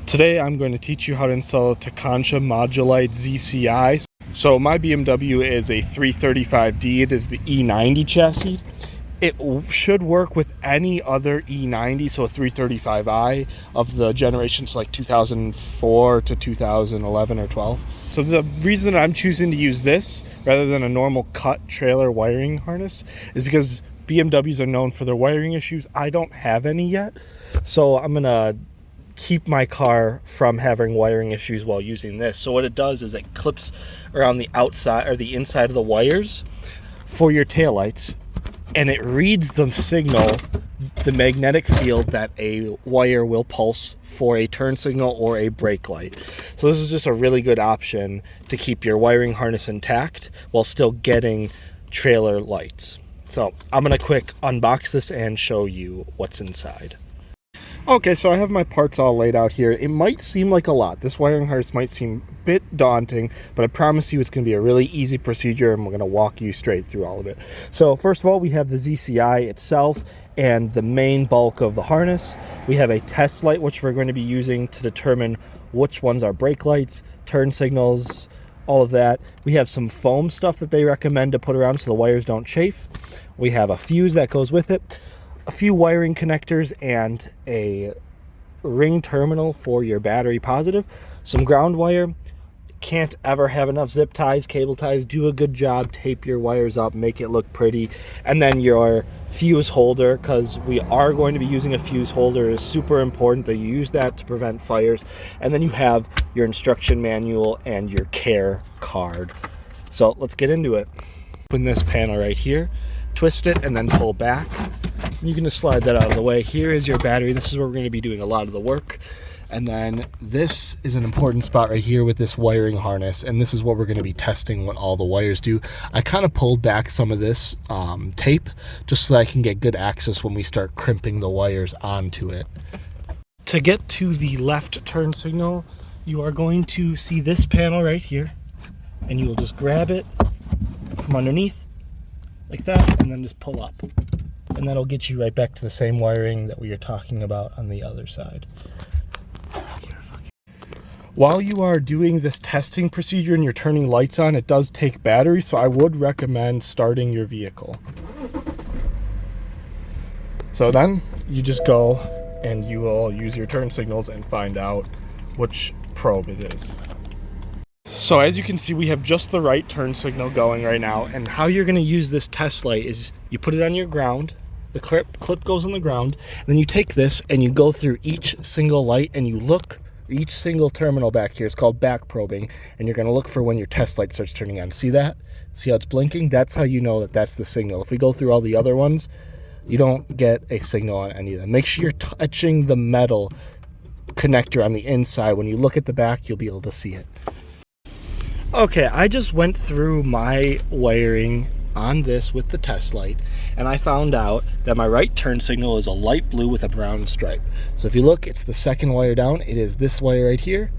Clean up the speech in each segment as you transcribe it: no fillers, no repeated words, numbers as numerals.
Today I'm going to teach you how to install a Tekonsha ZCI. So my BMW is a 335D. It is the e90 chassis. It should work with any other e90, so a 335i of the generations like 2004 to 2011 or 12. So the reason I'm choosing to use this rather than a normal cut trailer wiring harness is because BMWs are known for their wiring issues. I don't have any yet, so I'm gonna keep my car from having wiring issues while using this. So what it does is it clips around the outside or the inside of the wires for your taillights, and it reads the signal, the magnetic field that a wire will pulse for a turn signal or a brake light. So this is just a really good option to keep your wiring harness intact while still getting trailer lights. So I'm gonna quick unbox this and show you what's inside. Okay, so I have my parts all laid out here. It might seem like a lot. This wiring harness might seem a bit daunting, but I promise you it's going to be a really easy procedure, and we're going to walk you straight through all of it. So first of all, we have the ZCI itself and the main bulk of the harness. We have a test light, which we're going to be using to determine which ones are brake lights, turn signals, all of that. We have some foam stuff that they recommend to put around so the wires don't chafe. We have a fuse that goes with it, a few wiring connectors, and a ring terminal for your battery positive, some ground wire. Can't ever have enough zip ties, cable ties. Do a good job, tape your wires up, make it look pretty. And then your fuse holder, because we are going to be using a fuse holder. It's super important that you use that to prevent fires. And then you have your instruction manual and your care card. So let's get into it. Open this panel right here, twist it, and then pull back. You can just slide that out of the way. Here is your battery. This is where we're going to be doing a lot of the work. And then this is an important spot right here with this wiring harness, and this is what we're going to be testing what all the wires do. I kind of pulled back some of this tape just so I can get good access when we start crimping the wires onto it. To get to the left turn signal, you are going to see this panel right here, and you will just grab it from underneath like that and then just pull up. And that'll get you right back to the same wiring that we are talking about on the other side. While you are doing this testing procedure and you're turning lights on, it does take battery, so I would recommend starting your vehicle. So then you just go and you will use your turn signals and find out which probe it is. So as you can see, we have just the right turn signal going right now, and how you're going to use this test light is you put it on your ground. The clip goes on the ground, and then you take this and you go through each single light and you look each single terminal back here. It's called back probing, and you're going to look for when your test light starts turning on. See that? See how it's blinking? That's how you know that that's the signal. If we go through all the other ones, you don't get a signal on any of them. Make sure you're touching the metal connector on the inside. When you look at the back, you'll be able to see it. Okay, I just went through my wiring on this with the test light, and I found out that my right turn signal is a light blue with a brown stripe. So if you look, it's the second wire down. It is this wire right here,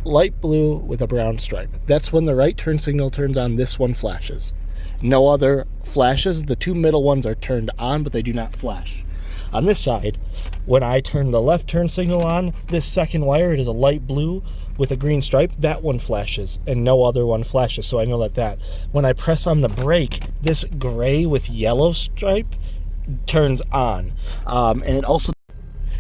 light blue with a brown stripe. That's when the right turn signal turns on. This one flashes. No other flashes. The two middle ones are turned on, but they do not flash. On this side, when I turn the left turn signal on, this second wire, it is a light blue with a green stripe. That one flashes, and no other one flashes, so I know that. When I press on the brake, this gray with yellow stripe turns on. And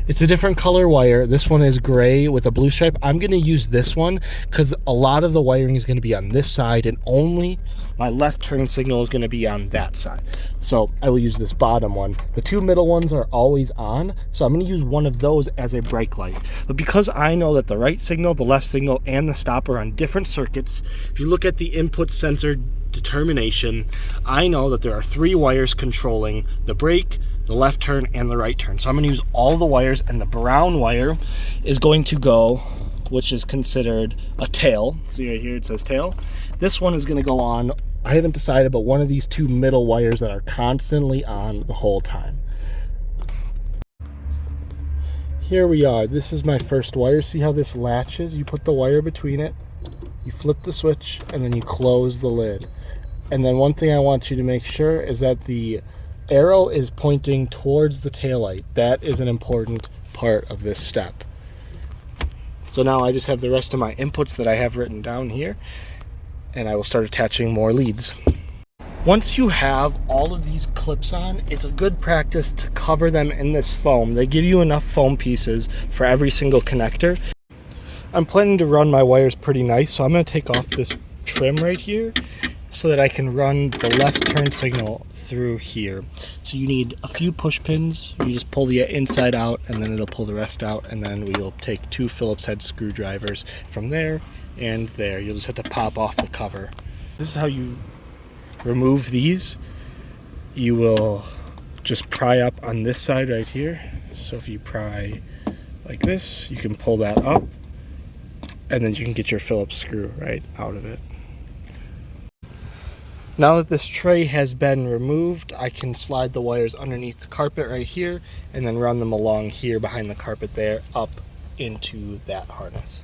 it's a different color wire. This one is gray with a blue stripe. I'm going to use this one because a lot of the wiring is going to be on this side, and only my left turn signal is going to be on that side. So I will use this bottom one. The two middle ones are always on, so I'm going to use one of those as a brake light. But because I know that the right signal, the left signal, and the stop are on different circuits, if you look at the input sensor determination, I know that there are 3 wires controlling the brake, the left turn, and the right turn. So I'm going to use all the wires, and the brown wire is going to go, which is considered a tail. See right here, it says tail. This one is going to go on, I haven't decided, but one of these two middle wires that are constantly on the whole time. Here we are. This is my first wire. See how this latches? You put the wire between it, you flip the switch, and then you close the lid. And then one thing I want you to make sure is that the arrow is pointing towards the taillight. That is an important part of this step. So now I just have the rest of my inputs that I have written down here, and I will start attaching more leads. Once you have all of these clips on, it's a good practice to cover them in this foam. They give you enough foam pieces for every single connector. I'm planning to run my wires pretty nice, so I'm going to take off this trim right here so that I can run the left turn signal through here. So you need a few push pins. You just pull the inside out and then it'll pull the rest out, and then we will take 2 Phillips head screwdrivers from there and there. You'll just have to pop off the cover. This is how you remove these. You will just pry up on this side right here. So if you pry like this, you can pull that up, and then you can get your Phillips screw right out of it. Now that this tray has been removed, I can slide the wires underneath the carpet right here and then run them along here behind the carpet there up into that harness.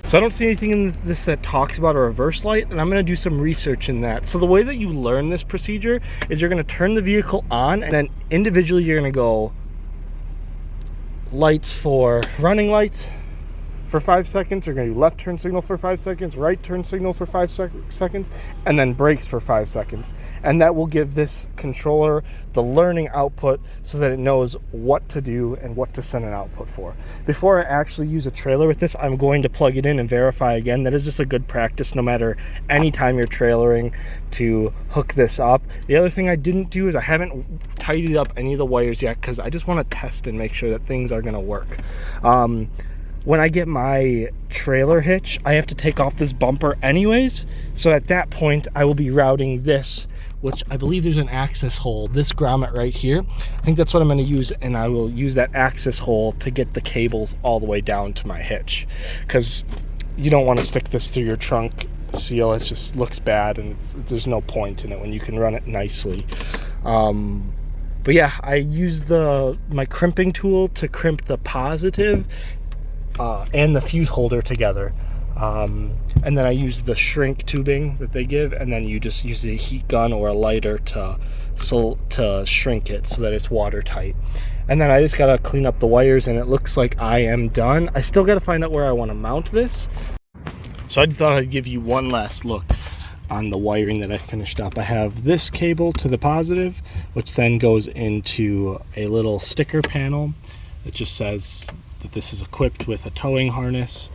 So I don't see anything in this that talks about a reverse light, and I'm going to do some research in that. So the way that you learn this procedure is you're going to turn the vehicle on, and then individually you're going to go lights for running lights for 5 seconds. You're going to do left turn signal for 5 seconds, right turn signal for 5 seconds, and then brakes for 5 seconds. And that will give this controller the learning output so that it knows what to do and what to send an output for. Before I actually use a trailer with this, I'm going to plug it in and verify again. That is just a good practice no matter any time you're trailering to hook this up. The other thing I didn't do is I haven't tidied up any of the wires yet because I just want to test and make sure that things are going to work. When I get my trailer hitch, I have to take off this bumper anyways. So at that point, I will be routing this, which I believe there's an access hole, this grommet right here. I think that's what I'm going to use, and I will use that access hole to get the cables all the way down to my hitch. Because you don't want to stick this through your trunk seal. It just looks bad, and there's no point in it when you can run it nicely. But yeah, I use my crimping tool to crimp the positive and the fuse holder together, and then I use the shrink tubing that they give, and then you just use a heat gun or a lighter to shrink it so that it's watertight. And then I just gotta clean up the wires, and it looks like I am done. I still gotta find out where I want to mount this, so I thought I'd give you one last look on the wiring that I finished up. I have this cable to the positive, which then goes into a little sticker panel that just says that this is equipped with a towing harness,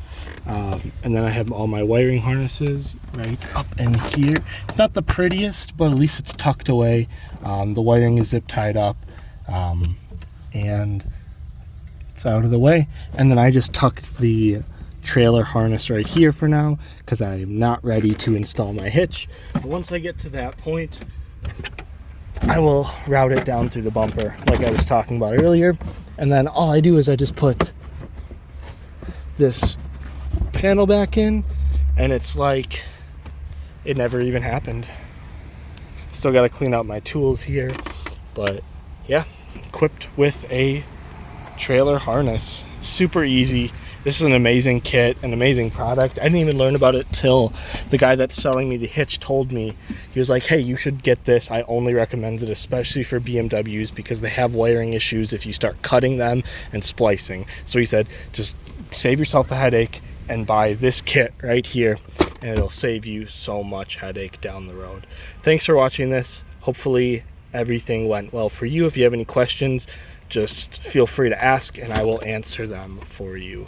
and then I have all my wiring harnesses right up in here. It's not the prettiest, but at least it's tucked away. The wiring is zip tied up, and it's out of the way. And then I just tucked the trailer harness right here for now because I'm not ready to install my hitch. But once I get to that point, I will route it down through the bumper like I was talking about earlier. And then all I do is I just put this panel back in, and it's like it never even happened. Still got to clean out my tools here, but yeah, equipped with a trailer harness. Super easy. This is an amazing kit, an amazing product. I didn't even learn about it till the guy that's selling me the hitch told me. He was like, hey, you should get this. I only recommend it, especially for BMWs, because they have wiring issues if you start cutting them and splicing. So he said, just save yourself the headache and buy this kit right here, and it'll save you so much headache down the road. Thanks for watching this. Hopefully everything went well for you. If you have any questions, just feel free to ask and I will answer them for you.